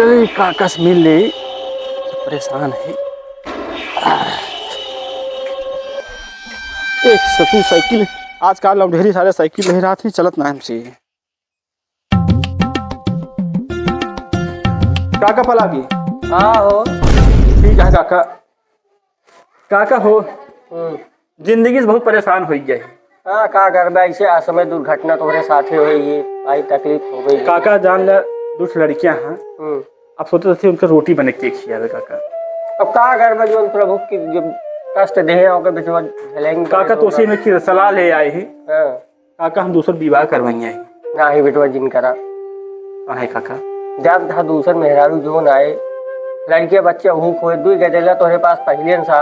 चलिए काका से मिल ले, परेशान है। एक सतू साइकिल आजकल हम ढेरी सारे साइकिल ले रहा थी, चलत ना हमसे। काका पला की हाँ हो ठीक है काका। काका हो जिंदगी से बहुत परेशान हो गया है। हाँ का करबा, ऐसे असमय दुर्घटना तुम्हारे साथ हो गई है, भाई तकलीफ हो गई। काका जान ले दूसरी लड़कियां हैं, अब सोचते थे उनका रोटी बने के खिया काका। अब का करबा, जो प्रभु की जो कष्ट दे होकर बिचवा झेलेंगे। काका तो उसी में की सलाह ले आए हैं। काका हम दूसरा विवाह करवाइए हैं। ना ही बेटवा जिन करा है काका। जब था दूसर मेहरारू जो आए लड़के बच्चे हूँ खोए दुई गदेला तोहरे पास पहले सा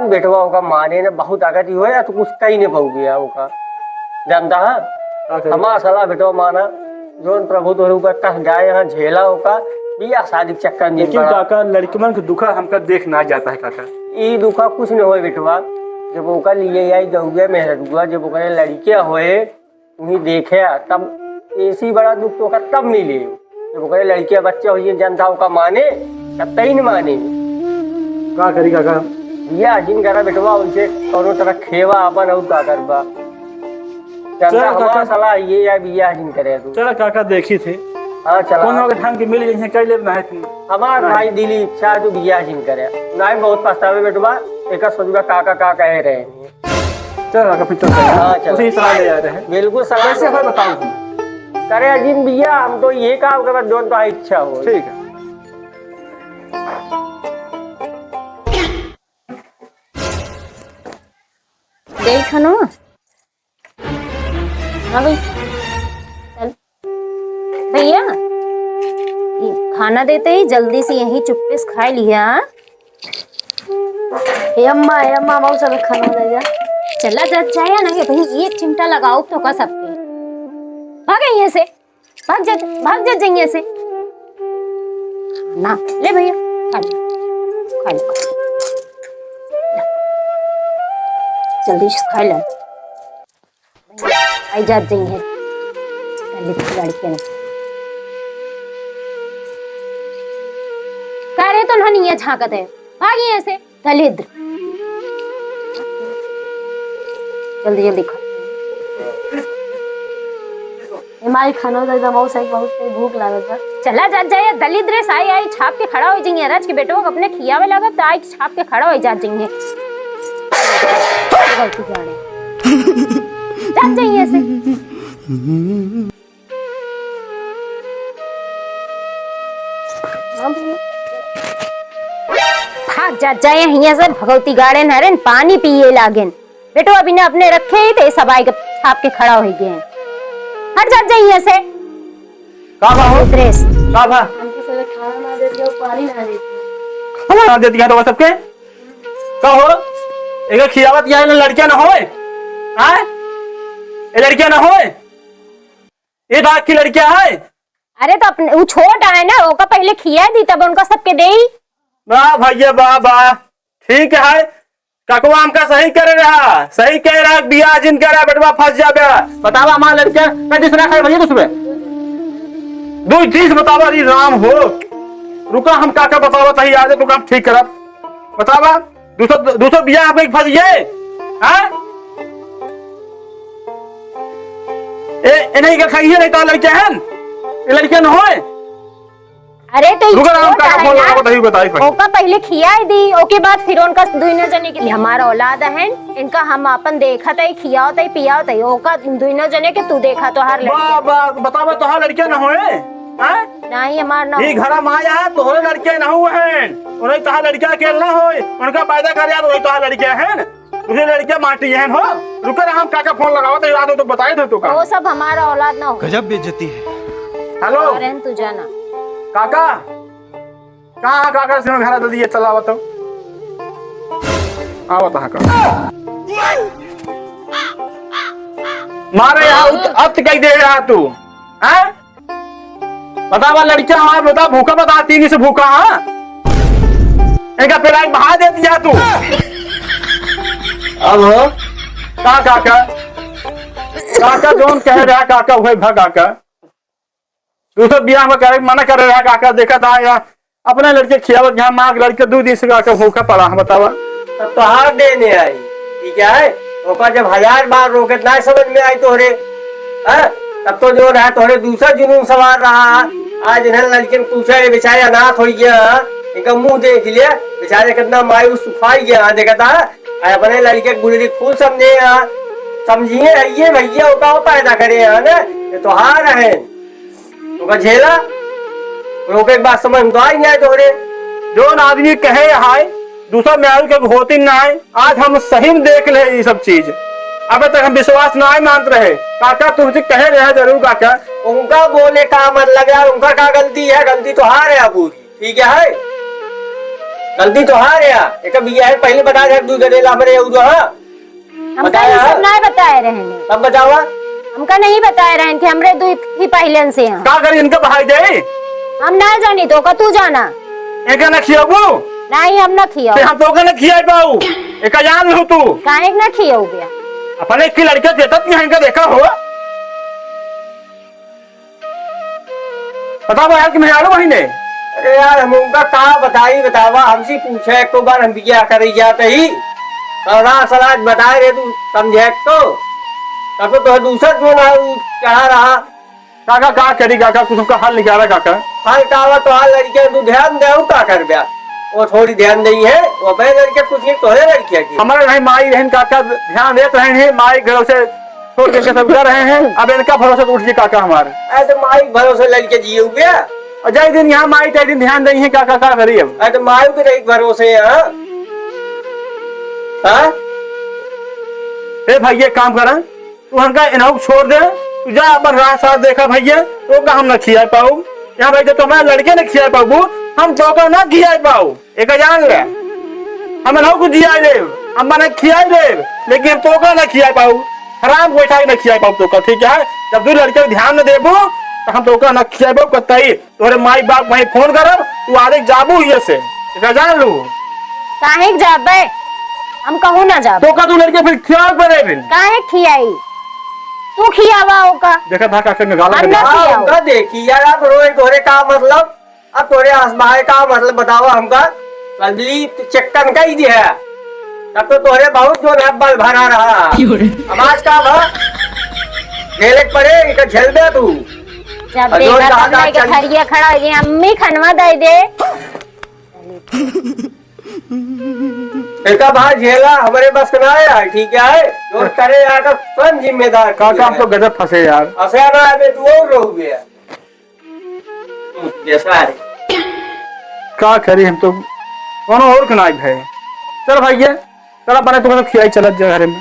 बेटवा होगा माने ने बहुत आगत ही हो या तो कुछ कहीं नहीं पहुँच गया होगा जानता है। हमारा सलाह बेटवा माना जो प्रभु तोहरे ऊपर कस जाए यहाँ झेला होगा बिया शादी चक्कर में। लेकिन काका लड़कियों के दुखा हमका देख ना जाता है काका। ये दुखा कुछ नहीं होए बेटवा, जब ओका लिए आई गौया मेहरुआ जब ओकरे लड़कियां होए उन्हीं देखे तब ऐसी बड़ा दुख तो तब मिले जब ओकरे लड़कियां बच्चे हुई जनता का माने तब तई न माने। का करी काका बिया जिन करा बेटवा उनसे दोनों तरह खेवा अपन और का करबा जनता हमारा सलाह ये या बिया जिन करे तू। चला काका देखी थे। हाँ चला कौन होगा ढंग के मिल गई कई ले ना तुम। हमार भाई दिली इच्छा है तू बिया जिन करे ना बहुत पछतावे बेटवा एक सोचबा काका का कह रहे हैं। चल काका फिर चल। हाँ चल उसी सलाह ले आ रहे हैं। बिल्कुल सलाह कैसे है बताओ तुम। करे अजीम बिया हम तो ये काम कर जो तो इच्छा हो। ठीक है देखो ना। हाँ भाई चल भैया खाना देते ही जल्दी से यही चुप्पे से खा लिया। अम्मा बहुत सब खाना देगा। चला जाए ना कि भाई एक चिमटा लगाओ तो का सबके भागे यहाँ से भाग जा जाइए से ना ले भैया खा लो जल्दी से खा लो। आई जात जाइए लड़के ने कह रहे तो नहीं है झाकत है भागी ऐसे दलिद्र जल्दी खा। हमारी खाना देगा बहुत भूख लागत बा। चला जाए दलिद्र साई आई छाप के खड़ा हो जाइए राज के बेटो अपने खियावे लगा तो आई छाप के खड़ा हो जाइए जाइए ऐसे। भाग जाए यहाँ से भगवती गाड़े नरेन पानी पिए लागेन बेटो अभी ने अपने रखे ही थे सब आई छाप के खड़ा हो गए हैं। हट जाइए से काका हो ड्रेस काका हमको सारे खाना ना देती और पानी ना देती। खाना ना देती है तो सबके का हो एक खियावत यहाँ लड़कियां ना होए हैं। ये लड़कियां ना होए ये बात की लड़कियां है। अरे तो अपने वो छोटा है ना ओका पहले खिया दी तब उनका सबके दे ही वाह भैया वाह ठीक है। काकुआ हमका सही कर रहा सही कह रहा बिया जिन कह रहा बेटवा फंस जा गया। बतावा हमारा लड़कियां मैं दूसरा खाए भैया उसमें दो चीज बतावा री राम हो रुका हम काका बतावा तही आज रुका हम ठीक करब बतावा दूसरा बिया आप फंस गए हैं। ए नहीं का खाइए नहीं तो लड़कियां हैं ये लड़कियां न होए। अरे तो बताई ओका पहले खिया दी ओके बाद फिर उनका दुइनो जने के हमारा औलाद है इनका हम अपन देखा था खियाओ था पियाओ था ओका दुइनो जने के तू देखा तो हर बतावा तो हर लड़कियां न होए नहीं हमार ना ये घर में आया है तो लड़के न हुए हैं उन्हें कहा लड़कियां अकेले ना होए उनका पैदा कर यार वही तो लड़कियां हैं तुझे लड़कियां माटी हैं हो रुक रहा हम काका फोन लगाओ तो याद हो तो बताए थे तू का वो सब हमारा औलाद ना हो। गजब बेइज्जती है। हेलो तू जाना काका कहाँ काका से घर जल्दी ये चला बताओ आओ तो का मारे यहाँ अब कहीं दे रहा तू हैं बता लड़कियां हमारे बता भूखा बता तीन से भूखा हाँ इनका पिलाई बहा दे दिया तू। अब काका काका जोन कह रहा काका हुए भा काका दूसरा बियाह में करे मना कर रहा काका, देखा था यहाँ अपने लड़के खियावत यहाँ माँ के लड़के 2 दिन से काका भूखा पड़ा है, बतावा। तब तो हार देने आई, ठीक है। ओका जब 1000 बार रोके ना समझ में आई तोहरे, हाँ? तब तो जो रहा तोहरे दूसरा जुनून सवार रहा। आज इन्हें लड़के ने पूछा ये बेचारे अनाथ हो गया, इनका मुंह देख लिया, बेचारे कितना मायूस सुखाई गया, देखा था। अपने लड़के गुजरी फूल समझे यहाँ, समझिए ये भैया ओका वो पैदा करे यहाँ ना, ये तो हार है ओका झेला। रोके एक बात समझ तो आई नहीं आए तोहरे। जो आदमी कहे हाय दूसरा मेहरारू के होती ना है, आज हम सही में देख ले ये सब चीज। अबे तक हम विश्वास ना मान रहे काका, तुमसे कहे रहे जरूर काका। उनका बोले का मतलब यार, उनका क्या गलती है? गलती तो हार है पूरी, ठीक है। गलती तो हार है एक बिया है, पहले बता दे दूध गदेला मरे जो है हमका ये सब नहीं बताए रहे ने। तब बतावा हमका नहीं बताए रहे कि हमरे दूध ही पहले से हैं। का करी इनका बहाई दे, हम ना जानी तो का तू जाना। एका ना खियाबू नहीं हम ना खियाओ, हम तो ना खियाई पाऊ, एका जान लो तू काहे ना खियाओ गया। अपने की लड़के देता नहीं इनका देखा हो, बतावा यार कि मेहरारू वही ने। अरे यार हम उनका कहा बतावा, हमसे पूछे एक बार हम बिया कर जाते ही सलाद बताए रे, तू समझे तो तब तो दूसरा जो ना चढ़ा रहा। काका का करी काका, कुछ का हल निकाला काका। हाल कावा तो हाल लड़के तू ध्यान दे का कर ब्या, वो थोड़ी ध्यान नहीं है, वो अपने लड़के कुछ नहीं तोहरे लड़किया की। हमारे नहीं माई रहन काका ध्यान देते रहे हैं, माई घर से छोड़ के सब कर रहे हैं। अब इनका भरोसा तो उठ गया काका हमारे, ऐसे माई भरोसे लड़के जिए हुए और जय दिन यहाँ माई तय दिन ध्यान नहीं है काका, का करिए अब। ऐसे माई के नहीं भरोसे हाँ। ए भैया काम करा, तू हमका इन्हों छोड़ दे, तू जा अपन राह साथ देखा भैया, तो का हम न खिया पाऊ यहाँ भाई, तो हमारे लड़के ने खिया पाऊ, हम तो का ना खिया पाऊ, एक जान ले हम इन्हों को जिया ले, हम मैंने खिया ले, लेकिन तो का ना खिया पाऊ, हराम बैठा के न खिया पाऊ तो का, ठीक है। जब तू लड़के को ध्यान न देबू तो हम तो का न खिया पाऊ कतई, तोरे माई बाप वहीं फोन करब, तू आगे जाबू ये से, एक जान लू। काहे जाबे, हम कहूँ ना जाबे तो का तू लड़के फिर खिया पड़े बिन, काहे खियाई तू खियावा ओका। देखा था काका ने गाला हम ना कर खियाओ। हमका देखी यार, आप रोए तोरे का मतलब, अब तोरे आसमाए का मतलब बताओ हमका। कली चक्कन का ही दिया, तब तो तोरे बहुत जो है बल भरा रहा। अब आज का भा झेले पड़े इनका झेल दे तू। जब देखा तब नहीं के खरिया खड़ा हो गई, अम्मी खनवा दे दे। इसका भाई झेला हमारे बस का ना है, ठीक है। जो करे यार का स्वयं जिम्मेदार काका, हम तो गजब फंसे यार। असया ना है तू और रो गया जैसा है। का करी हम तो कोनो और कनाई है। चल भैया चल अपने तुम्हें खियाई चलत जा घरे में।